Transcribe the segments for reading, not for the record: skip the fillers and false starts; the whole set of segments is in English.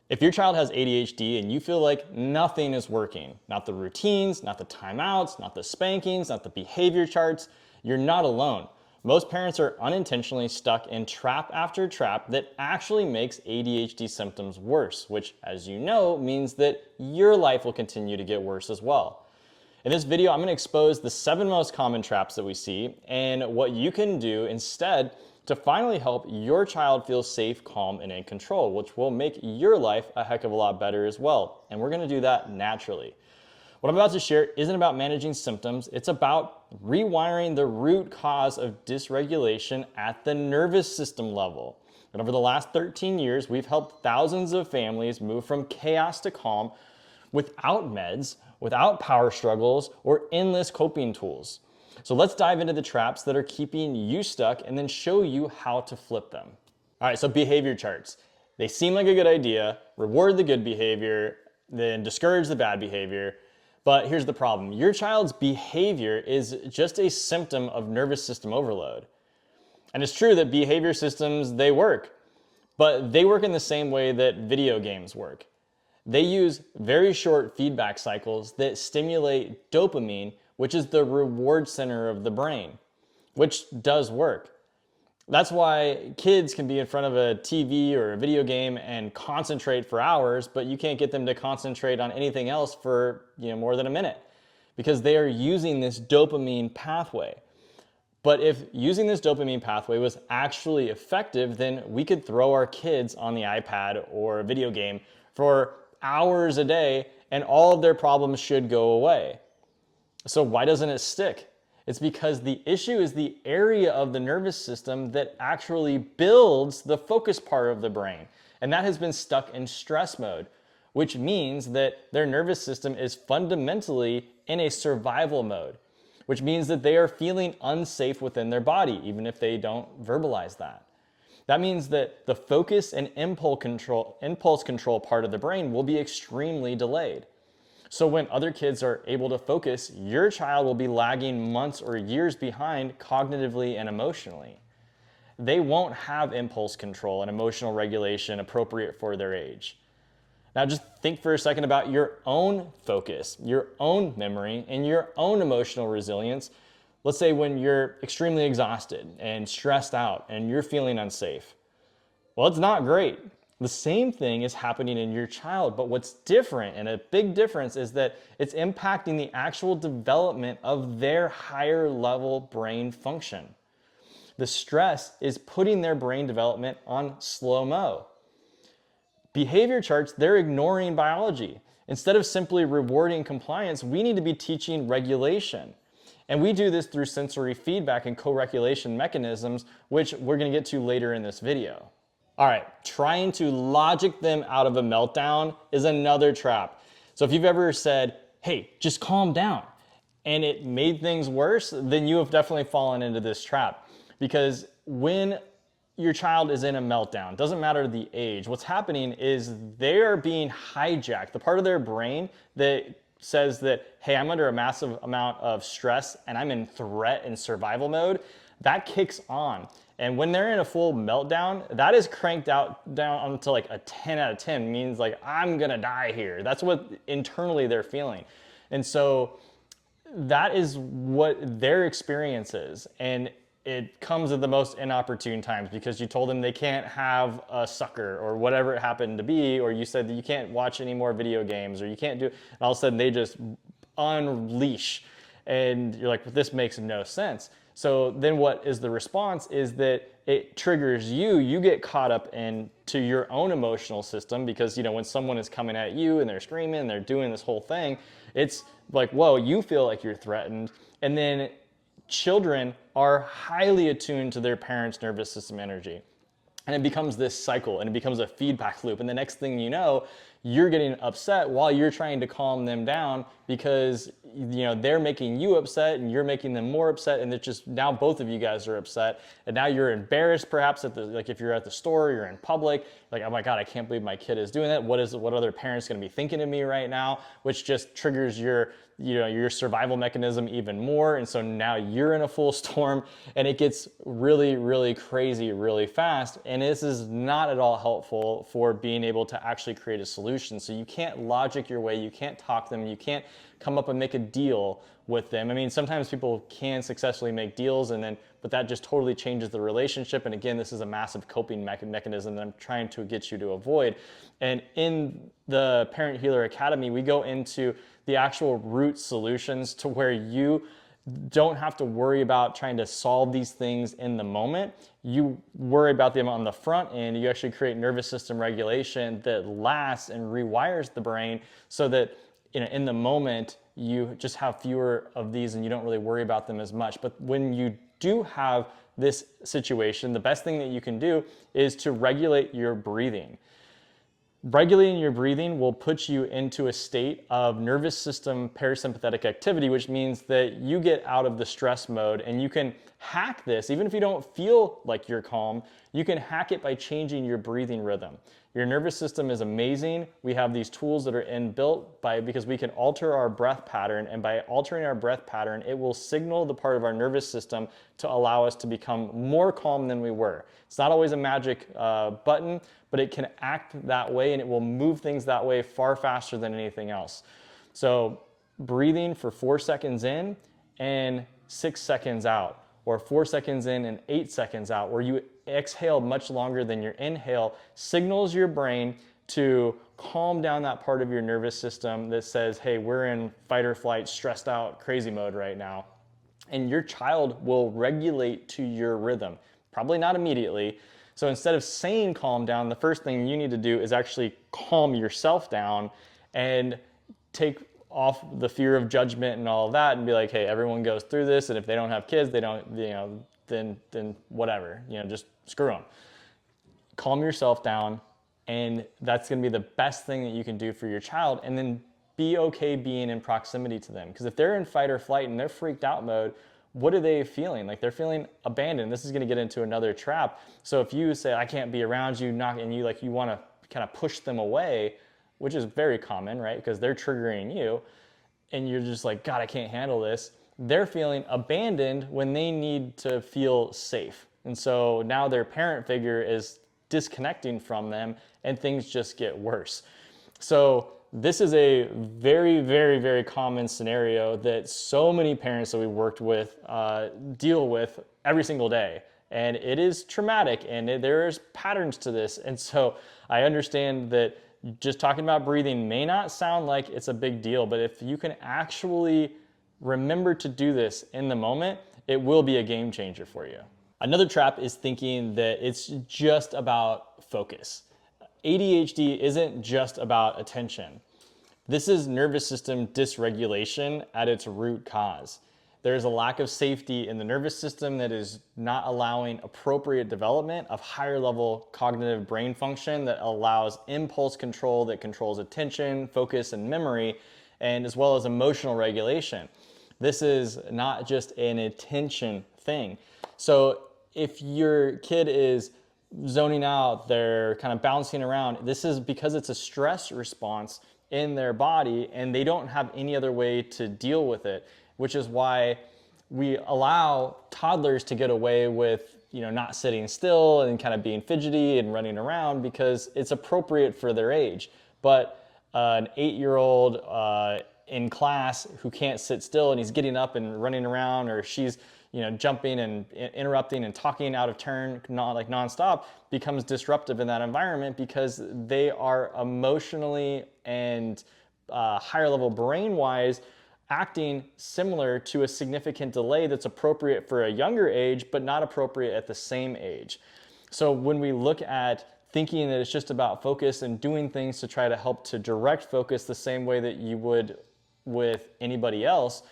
If your child has ADHD and you feel like nothing is working, not the routines, not the timeouts, not the spankings, not the behavior charts, you're not alone. Most parents are unintentionally stuck in trap after trap that actually makes ADHD symptoms worse, which, as you know, means that your life will continue to get worse as well. In this video, I'm going to expose the 7 most common traps that we see and what you can do instead to finally help your child feel safe, calm, and in control, which will make your life a heck of a lot better as well. And we're going to do that naturally. What I'm about to share isn't about managing symptoms. It's about rewiring the root cause of dysregulation at the nervous system level. And over the last 13 years, we've helped thousands of families move from chaos to calm without meds, without power struggles, or endless coping tools. So let's dive into the traps that are keeping you stuck and then show you how to flip them. All right, so behavior charts. They seem like a good idea. Reward the good behavior, then discourage the bad behavior. But here's the problem. Your child's behavior is just a symptom of nervous system overload. And it's true that behavior systems, they work, but they work in the same way that video games work. They use very short feedback cycles that stimulate dopamine, which is the reward center of the brain, which does work. That's why kids can be in front of a TV or a video game and concentrate for hours, but you can't get them to concentrate on anything else for more than a minute because they are using this dopamine pathway. But if using this dopamine pathway was actually effective, then we could throw our kids on the iPad or a video game for hours a day and all of their problems should go away. So why doesn't it stick? It's because the issue is the area of the nervous system that actually builds the focus part of the brain. And that has been stuck in stress mode, which means that their nervous system is fundamentally in a survival mode, which means that they are feeling unsafe within their body, even if they don't verbalize that. That means that the focus and impulse control part of the brain will be extremely delayed. So when other kids are able to focus, your child will be lagging months or years behind cognitively and emotionally. They won't have impulse control and emotional regulation appropriate for their age. Now just think for a second about your own focus, your own memory, and your own emotional resilience. Let's say when you're extremely exhausted and stressed out and you're feeling unsafe. Well, it's not great. The same thing is happening in your child, but what's different, and a big difference, is that it's impacting the actual development of their higher level brain function. The stress is putting their brain development on slow-mo. Behavior charts, they're ignoring biology. Instead of simply rewarding compliance, we need to be teaching regulation. And we do this through sensory feedback and co-regulation mechanisms, which we're going to get to later in this video. All right, trying to logic them out of a meltdown is another trap. So if you've ever said, hey, just calm down, and it made things worse, then you have definitely fallen into this trap. Because when your child is in a meltdown, doesn't matter the age, what's happening is they are being hijacked. The part of their brain that says that, hey, I'm under a massive amount of stress and I'm in threat and survival mode, that kicks on. And when they're in a full meltdown, that is cranked down onto like a 10 out of 10, means like, I'm gonna die here. That's what internally they're feeling. And so that is what their experience is. And it comes at the most inopportune times because you told them they can't have a sucker or whatever it happened to be, or you said that you can't watch any more video games, or you can't do, and all of a sudden they just unleash. And you're like, this makes no sense. So then what is the response is that it triggers you get caught up into your own emotional system because, when someone is coming at you and they're screaming and they're doing this whole thing, it's like, whoa, you feel like you're threatened. And then children are highly attuned to their parents' nervous system energy. And it becomes this cycle and it becomes a feedback loop. And the next thing you know, you're getting upset while you're trying to calm them down because they're making you upset and you're making them more upset, and it's just now both of you guys are upset, and now you're embarrassed perhaps like if you're at the store, you're in public, like, oh my God, I can't believe my kid is doing that. What other parents going to be thinking of me right now? Which just triggers your survival mechanism even more. And so now you're in a full storm, and it gets really, really crazy really fast. And this is not at all helpful for being able to actually create a solution. So you can't logic your way, you can't talk them, you can't come up and make a deal with them. I mean, sometimes people can successfully make deals, but that just totally changes the relationship. And again, this is a massive coping mechanism that I'm trying to get you to avoid. And in the Parent Healer Academy, we go into the actual root solutions to where you don't have to worry about trying to solve these things in the moment. You worry about them on the front end. You actually create nervous system regulation that lasts and rewires the brain so that in the moment you just have fewer of these and you don't really worry about them as much. But when you do have this situation, the best thing that you can do is to regulate your breathing. Regulating your breathing will put you into a state of nervous system parasympathetic activity, which means that you get out of the stress mode, and you can hack this. Even if you don't feel like you're calm, you can hack it by changing your breathing rhythm. Your nervous system is amazing. We have these tools that are inbuilt because we can alter our breath pattern, and by altering our breath pattern, it will signal the part of our nervous system to allow us to become more calm than we were. It's not always a magic button, but it can act that way, and it will move things that way far faster than anything else. So breathing for 4 seconds in and 6 seconds out, or 4 seconds in and 8 seconds out, where you exhale much longer than your inhale, signals your brain to calm down that part of your nervous system that says, hey, we're in fight or flight, stressed out, crazy mode right now. And your child will regulate to your rhythm. Probably not immediately. So instead of saying calm down, the first thing you need to do is actually calm yourself down and take off the fear of judgment and all of that, and be like, hey, everyone goes through this, and if they don't have kids, they don't, then whatever, just screw them. Calm yourself down, and that's going to be the best thing that you can do for your child. And then be okay being in proximity to them, because if they're in fight or flight and they're freaked out mode, what are they feeling? Like, they're feeling abandoned. This is going to get into another trap. So if you say, I can't be around you, and you want to kind of push them away, which is very common, right? Because they're triggering you, and you're just like, God, I can't handle this. They're feeling abandoned when they need to feel safe. And so now their parent figure is disconnecting from them, and things just get worse. So this is a very, very, very common scenario that so many parents that we worked with deal with every single day. And it is traumatic, and there's patterns to this. And so I understand that just talking about breathing may not sound like it's a big deal, but if you can actually remember to do this in the moment, it will be a game changer for you. Another trap is thinking that it's just about focus. ADHD isn't just about attention. This is nervous system dysregulation at its root cause. There's a lack of safety in the nervous system that is not allowing appropriate development of higher level cognitive brain function that allows impulse control, that controls attention, focus, and memory, and as well as emotional regulation. This is not just an attention thing. So if your kid is zoning out, they're kind of bouncing around, this is because it's a stress response in their body, and they don't have any other way to deal with it, which is why we allow toddlers to get away with, not sitting still and kind of being fidgety and running around because it's appropriate for their age. But an 8-year-old in class who can't sit still, and he's getting up and running around, or she's jumping and interrupting and talking out of turn, nonstop, becomes disruptive in that environment because they are emotionally and higher level brain-wise acting similar to a significant delay that's appropriate for a younger age, but not appropriate at the same age. So when we look at thinking that it's just about focus and doing things to try to help to direct focus the same way that you would with anybody else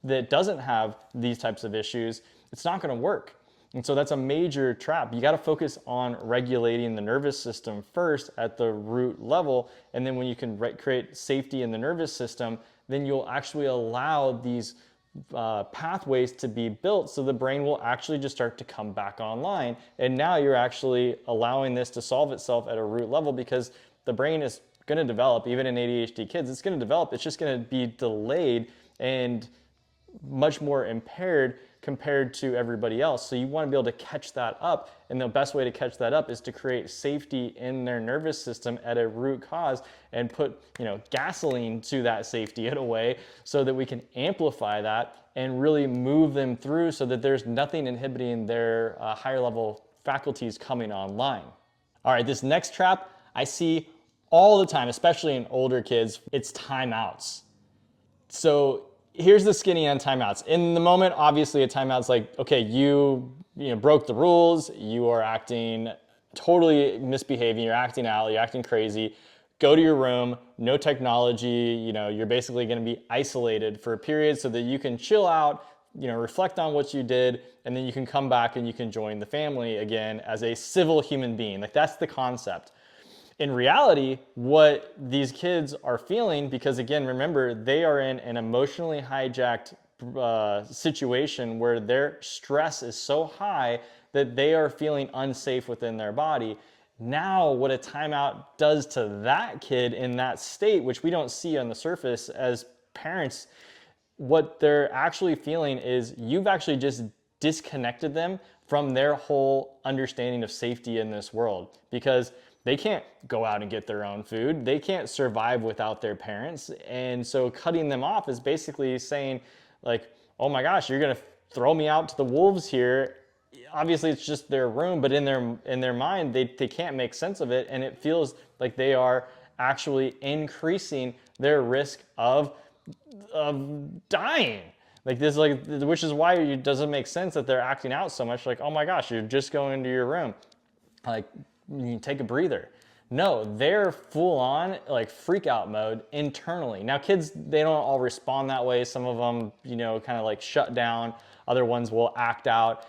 that doesn't have these types of issues, it's not going to work. And so that's a major trap. You got to focus on regulating the nervous system first at the root level, and then when you can create safety in the nervous system, then you'll actually allow these pathways to be built, so the brain will actually just start to come back online. And now you're actually allowing this to solve itself at a root level, because the brain is going to develop, even in ADHD kids, it's going to develop. It's just going to be delayed and much more impaired compared to everybody else. So you want to be able to catch that up. And the best way to catch that up is to create safety in their nervous system at a root cause and put, gasoline to that safety in a way, so that we can amplify that and really move them through, so that there's nothing inhibiting their higher level faculties coming online. All right, this next trap I see all the time, especially in older kids. It's timeouts. So here's the skinny on timeouts. In the moment, obviously a timeout's like, okay, you broke the rules, you are acting totally misbehaving, you're acting out, you're acting crazy. Go to your room, no technology, you're basically gonna be isolated for a period so that you can chill out, reflect on what you did, and then you can come back and you can join the family again as a civil human being. Like, that's the concept. In reality, what these kids are feeling, because again, remember, they are in an emotionally hijacked situation where their stress is so high that they are feeling unsafe within their body. Now, what a timeout does to that kid in that state, which we don't see on the surface as parents, what they're actually feeling is you've actually just disconnected them from their whole understanding of safety in this world, because they can't go out and get their own food. They can't survive without their parents. And so cutting them off is basically saying, like, oh my gosh, you're gonna throw me out to the wolves here. Obviously it's just their room, but in their mind, they can't make sense of it. And it feels like they are actually increasing their risk of dying. Like this, which is why it doesn't make sense that they're acting out so much. Like, oh my gosh, you're just going into your room. Like, you take a breather. No, they're full on freak out mode internally. Now kids, they don't all respond that way. Some of them, kind of like shut down. Other ones will act out.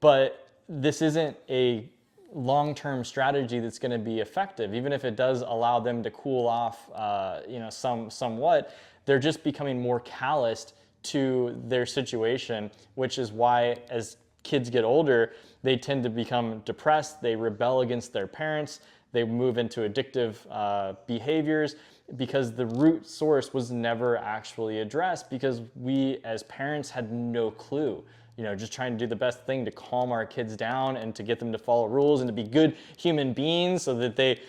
But this isn't a long-term strategy that's going to be effective. Even if it does allow them to cool off, somewhat, they're just becoming more calloused to their situation, which is why as kids get older, they tend to become depressed, they rebel against their parents, they move into addictive behaviors, because the root source was never actually addressed, because we as parents had no clue. Just trying to do the best thing to calm our kids down and to get them to follow rules and to be good human beings, so that they,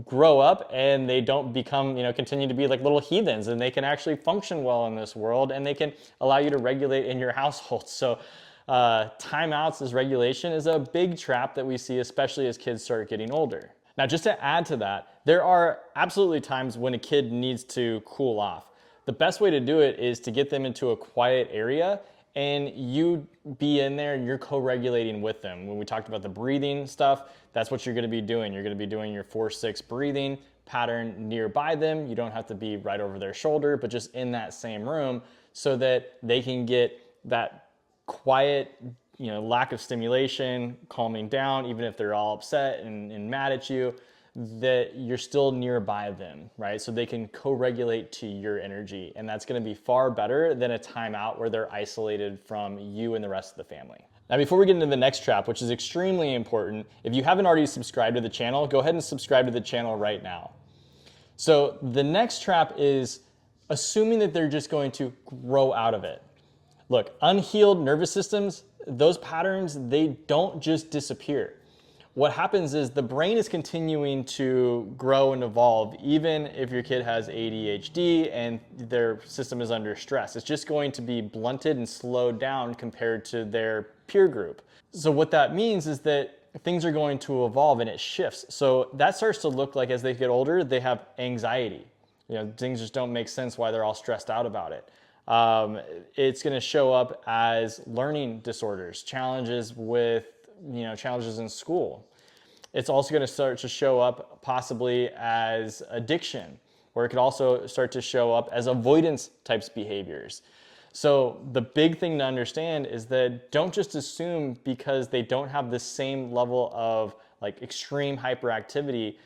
grow up and they don't become, continue to be like little heathens, and they can actually function well in this world, and they can allow you to regulate in your household. So timeouts as regulation is a big trap that we see, especially as kids start getting older. Now, just to add to that, there are absolutely times when a kid needs to cool off. The best way to do it is to get them into a quiet area and you be in there and you're co-regulating with them. When we talked about the breathing stuff, that's what you're gonna be doing. You're gonna be doing your 4-6 breathing pattern nearby them. You don't have to be right over their shoulder, but just in that same room, so that they can get that quiet, lack of stimulation, calming down, even if they're all upset and mad at you, that you're still nearby them, right? So they can co-regulate to your energy. And that's gonna be far better than a timeout where they're isolated from you and the rest of the family. Now, before we get into the next trap, which is extremely important, if you haven't already subscribed to the channel, go ahead and subscribe to the channel right now. So the next trap is assuming that they're just going to grow out of it. Look, unhealed nervous systems, those patterns, they don't just disappear. What happens is the brain is continuing to grow and evolve, even if your kid has ADHD and their system is under stress. It's just going to be blunted and slowed down compared to their peer group. So what that means is that things are going to evolve and it shifts. So that starts to look like, as they get older, they have anxiety. Things just don't make sense why they're all stressed out about it. It's going to show up as learning disorders, challenges with, challenges in school. It's also going to start to show up possibly as addiction, or it could also start to show up as avoidance types behaviors. So the big thing to understand is that don't just assume because they don't have the same level of extreme hyperactivity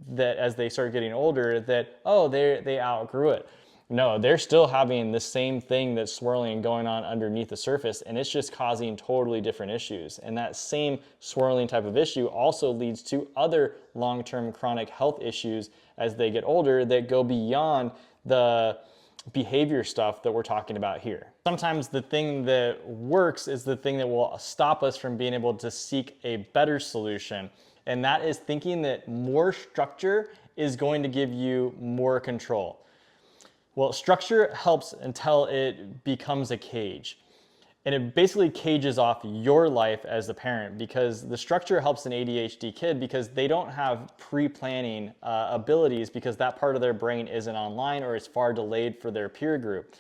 that as they start getting older that, oh, they outgrew it. No, they're still having the same thing that's swirling and going on underneath the surface, and it's just causing totally different issues. And that same swirling type of issue also leads to other long-term chronic health issues as they get older that go beyond the behavior stuff that we're talking about here. Sometimes the thing that works is the thing that will stop us from being able to seek a better solution. And that is thinking that more structure is going to give you more control. Well, structure helps until it becomes a cage. And it basically cages off your life as the parent, because the structure helps an ADHD kid because they don't have pre-planning abilities, because that part of their brain isn't online or is far delayed for their peer group.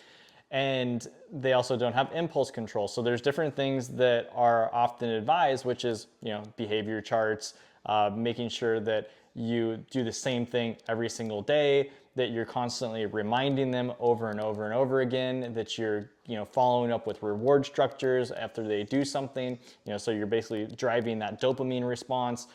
And they also don't have impulse control. So there's different things that are often advised, which is, behavior charts, making sure that you do the same thing every single day, that you're constantly reminding them over and over and over again, that you're following up with reward structures after they do something, so you're basically driving that dopamine response,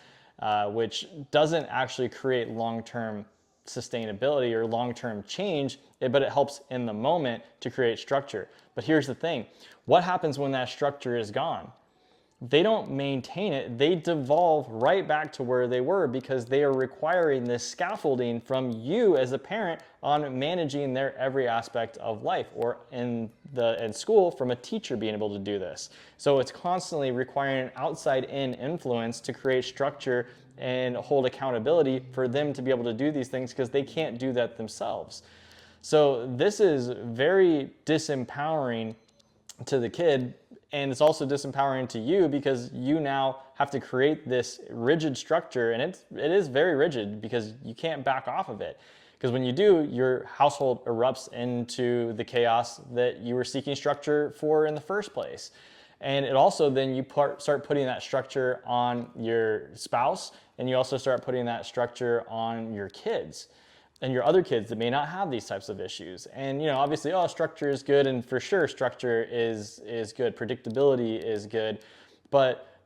which doesn't actually create long-term sustainability or long-term change, but it helps in the moment to create structure. But here's the thing, what happens when that structure is gone? They don't maintain it, they devolve right back to where they were, because they are requiring this scaffolding from you as a parent on managing their every aspect of life, or in school from a teacher being able to do this. So it's constantly requiring an outside-in influence to create structure and hold accountability for them to be able to do these things, because they can't do that themselves. So this is very disempowering to the kid, and it's also disempowering to you, because you now have to create this rigid structure, and it is very rigid because you can't back off of it. Because when you do, your household erupts into the chaos that you were seeking structure for in the first place. And it also then you start putting that structure on your spouse, and you also start putting that structure on your kids and your other kids that may not have these types of issues. And obviously, structure is good, and for sure structure is good, predictability is good, but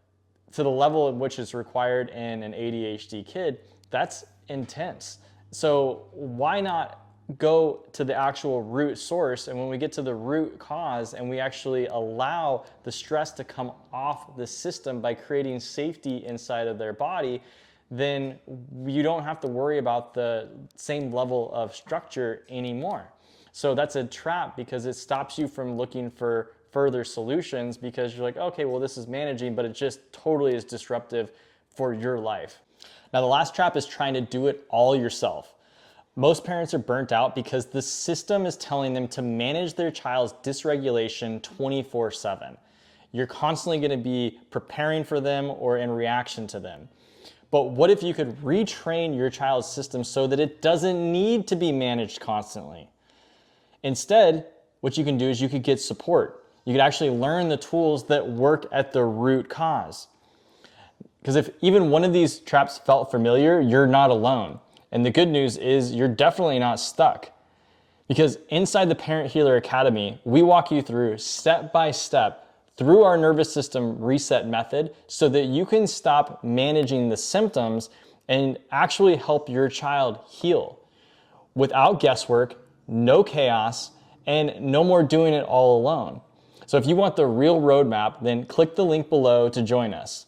to the level at which it's required in an ADHD kid, that's intense. So why not go to the actual root source? And when we get to the root cause and we actually allow the stress to come off the system by creating safety inside of their body, then you don't have to worry about the same level of structure anymore. So that's a trap, because it stops you from looking for further solutions, because you're like, okay, well, this is managing, but it just totally is disruptive for your life. Now, the last trap is trying to do it all yourself. Most parents are burnt out because the system is telling them to manage their child's dysregulation 24/7. You're constantly going to be preparing for them or in reaction to them. But what if you could retrain your child's system so that it doesn't need to be managed constantly? Instead, what you can do is you could get support. You could actually learn the tools that work at the root cause. Because if even one of these traps felt familiar, you're not alone. And the good news is you're definitely not stuck. Because inside the Parent Healer Academy, we walk you through step by step through our nervous system reset method, so that you can stop managing the symptoms and actually help your child heal without guesswork, no chaos, and no more doing it all alone. So if you want the real roadmap, then click the link below to join us.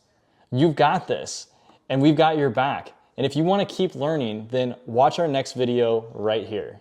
You've got this, and we've got your back. And if you want to keep learning, then watch our next video right here.